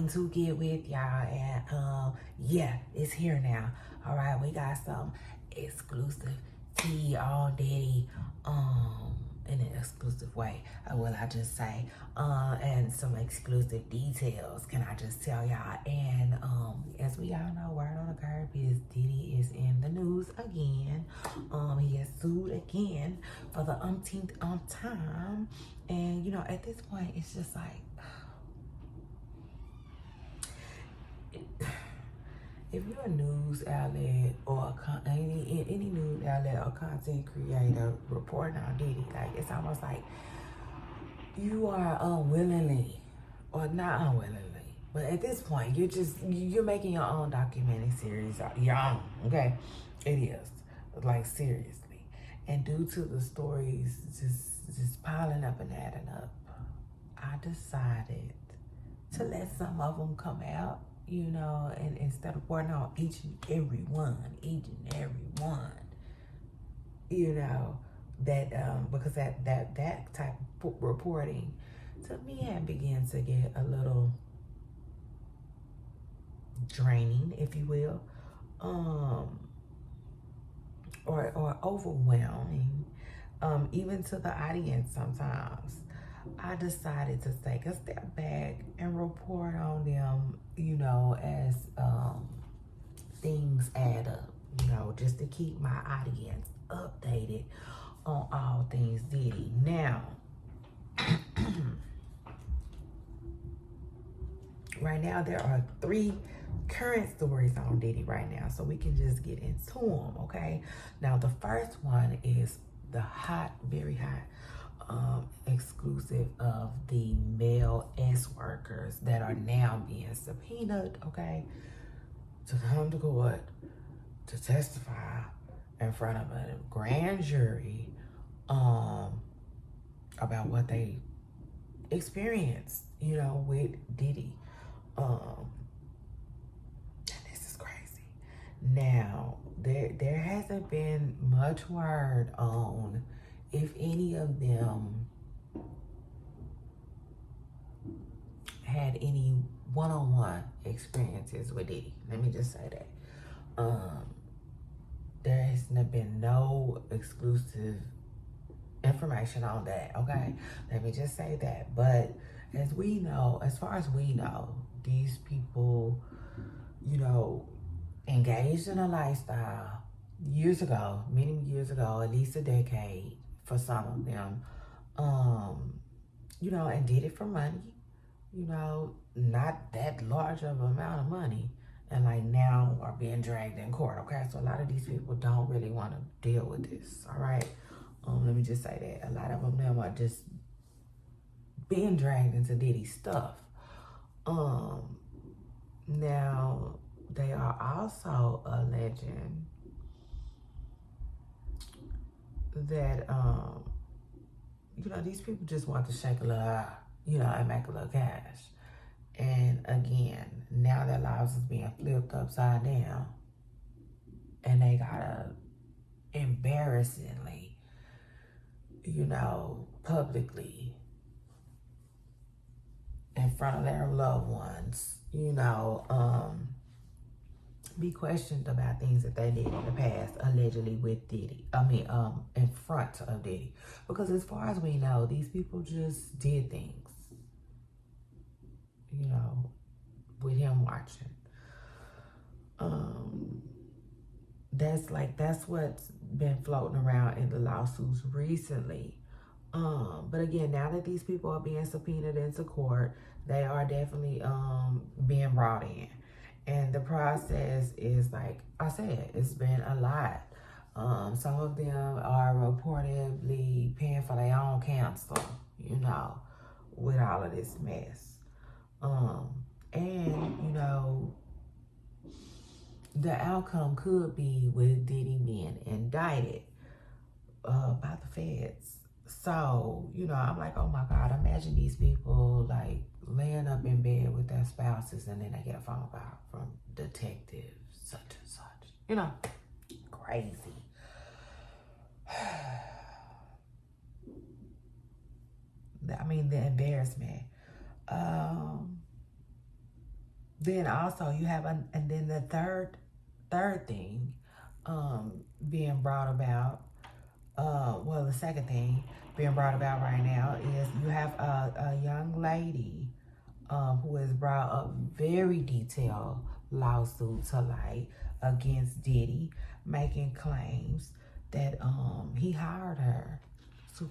to get with y'all, and yeah, it's here now. All right, we got some exclusive tea on Diddy, in an exclusive way, will I just say, and some exclusive details, can I just tell y'all? And as we all know, word on the curb is Diddy is in the news again. He has sued again for the umpteenth time, and you know, at this point, it's just like, if you're a news outlet or any news outlet or content creator reporting on Diddy, like, it's almost like you are unwillingly, or not unwillingly, but at this point, you're making your own documentary series, your own, okay? It is, like, seriously. And due to the stories just piling up and adding up, I decided to let some of them come out, you know, and instead of reporting on each and every one, you know, that because that type of reporting, to me, it begins to get a little draining, if you will, or overwhelming, even to the audience sometimes. I decided to take a step back and report on them, you know, as things add up, you know, just to keep my audience updated on all things Diddy. Now, right now, there are 3 current stories on Diddy right now, so we can just get into them, okay? Now, the first one is the very hot, exclusive of the male S-workers that are now being subpoenaed, okay, to come to court to testify in front of a grand jury about what they experienced, you know, with Diddy. This is crazy. Now, there hasn't been much word on if any of them had any one-on-one experiences with Diddy. Let me just say that. There has been no exclusive information on that, okay? Let me just say that. But as far as we know, these people, you know, engaged in a lifestyle years ago, many years ago, at least a decade for some of them, you know, and did it for money, you know, not that large of an amount of money, and like now are being dragged in court, okay? So a lot of these people don't really want to deal with this, all right? Let me just say that. A lot of them are just being dragged into Diddy stuff. Now, they are also alleging that, you know, these people just want to shake a little, you know, and make a little cash. And again, now their lives is being flipped upside down, and they gotta embarrassingly, you know, publicly, in front of their loved ones, you know, be questioned about things that they did in the past, allegedly with Diddy. In front of Diddy. Because as far as we know, these people just did things, you know, with him watching. That's what's been floating around in the lawsuits recently. But again, now that these people are being subpoenaed into court, they are definitely being brought in. And the process is, like I said, it's been a lot. Some of them are reportedly paying for their own counsel, you know, with all of this mess. And, you know, the outcome could be with Diddy being indicted by the feds. So, you know, I'm like, oh my God, imagine these people like laying up in bed with their spouses, and then they get a phone call from detective such and such. You know, crazy. I mean, the embarrassment. Then also you have, and then the third thing being brought about, well, the second thing being brought about right now is you have a young lady who has brought a very detailed lawsuit to light against Diddy, making claims that he hired her to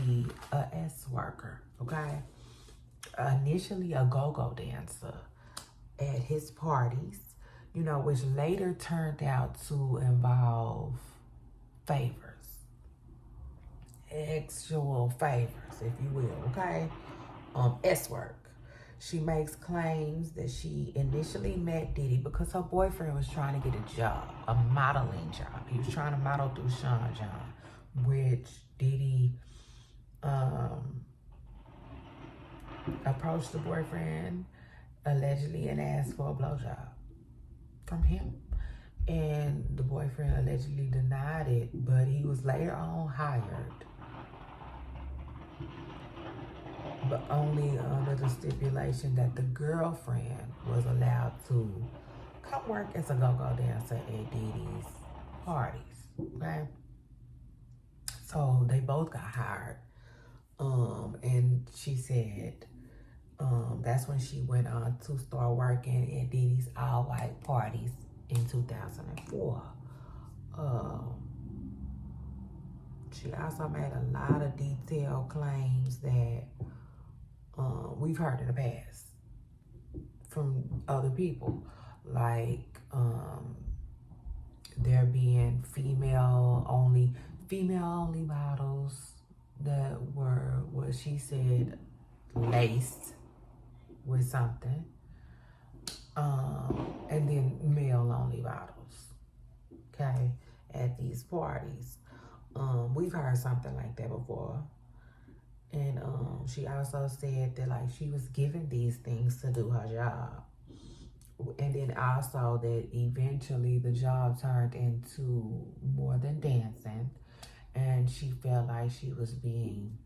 be a S worker, okay? Initially a go-go dancer at his parties, you know, which later turned out to involve favors, actual favors, if you will, okay? S work. She makes claims that she initially met Diddy because her boyfriend was trying to get a job, a modeling job. He was trying to model through Sean John, which Diddy approached the boyfriend allegedly and asked for a blowjob from him. And the boyfriend allegedly denied it, but he was later on hired, but only under the stipulation that the girlfriend was allowed to come work as a go-go dancer at Diddy's parties, okay? So they both got hired. And she said that's when she went on to start working at Diddy's all-white parties in 2004. She also made a lot of detailed claims that we've heard in the past from other people, like there being female only models that were, what she said, laced with something, and then male only models, okay, at these parties. We've heard something like that before. And she also said that, like, she was given these things to do her job. And then also that eventually the job turned into more than dancing. And she felt like she was being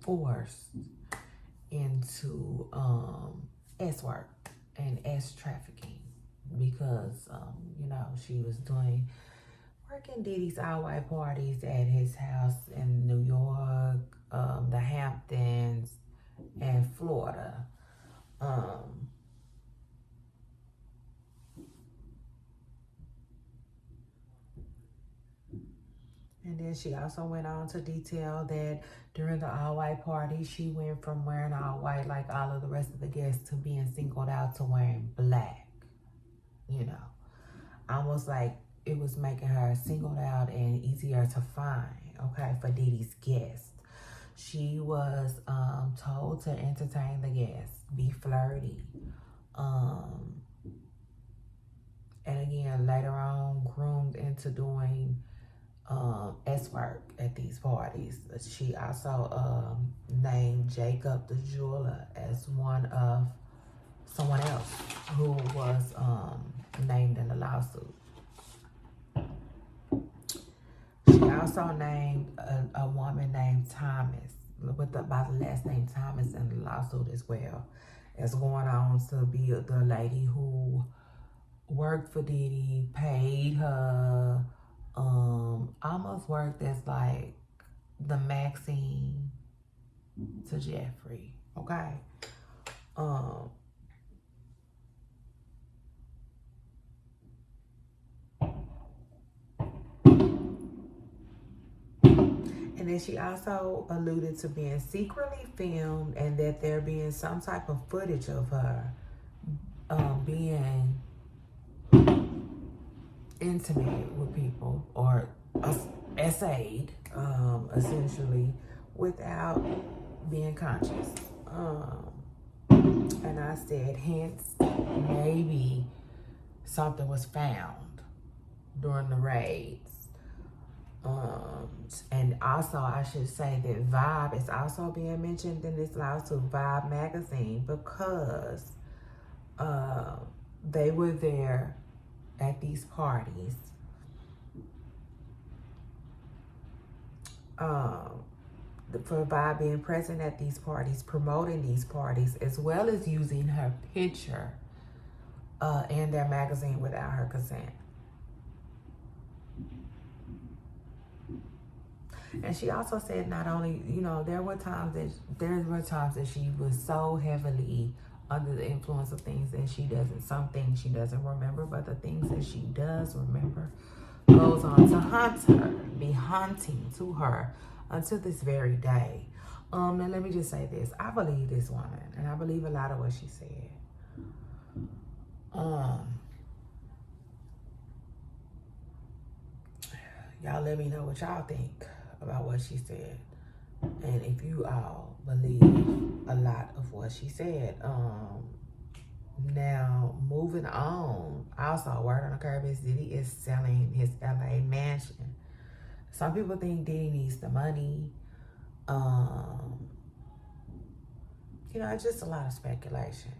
forced into S work and S trafficking because, you know, she was working Diddy's all-white parties at his house in New York, the Hamptons, and Florida. And then she also went on to detail that during the all-white party, she went from wearing all white like all of the rest of the guests to being singled out to wearing black. You know, almost like it was making her singled out and easier to find, okay, for Diddy's guests. She was told to entertain the guests, be flirty. And again, later on, groomed into doing S work at these parties. She also named Jacob the jeweler as someone else who was named in the lawsuit. She also named a woman named Thomas by the last name Thomas in the lawsuit as well, as going on to be the lady who worked for Diddy, paid her, almost worked as like the Maxine to Jeffrey, okay? And then she also alluded to being secretly filmed and that there being some type of footage of her being intimate with people or essayed, essentially, without being conscious. And I said, hence, maybe something was found during the raids. And also, I should say that Vibe is also being mentioned in this lawsuit, Vibe magazine, because they were there at these parties. by being present at these parties, promoting these parties, as well as using her picture in their magazine without her consent. And she also said not only, you know, there were times that she was so heavily under the influence of things that some things she doesn't remember, but the things that she does remember goes on to haunt her, be haunting to her until this very day. Now let me just say this. I believe this woman, and I believe a lot of what she said. Y'all let me know what y'all think about what she said, and if you all believe a lot of what she said. Now moving on, also word on the curb is Diddy is selling his LA mansion. Some people think Diddy needs the money. You know, it's just a lot of speculation.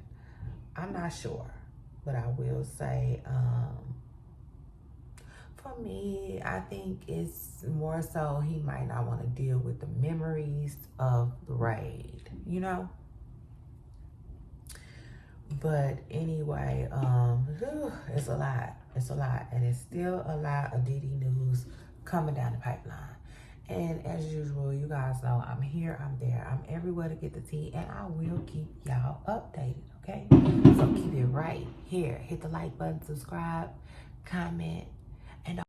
I'm not sure, but I will say, for me, I think it's more so he might not want to deal with the memories of the raid, you know? But anyway, it's a lot. It's a lot. And it's still a lot of Diddy news coming down the pipeline. And as usual, you guys know I'm here, I'm there, I'm everywhere to get the tea, and I will keep y'all updated, okay? So keep it right here. Hit the like button, subscribe, comment, and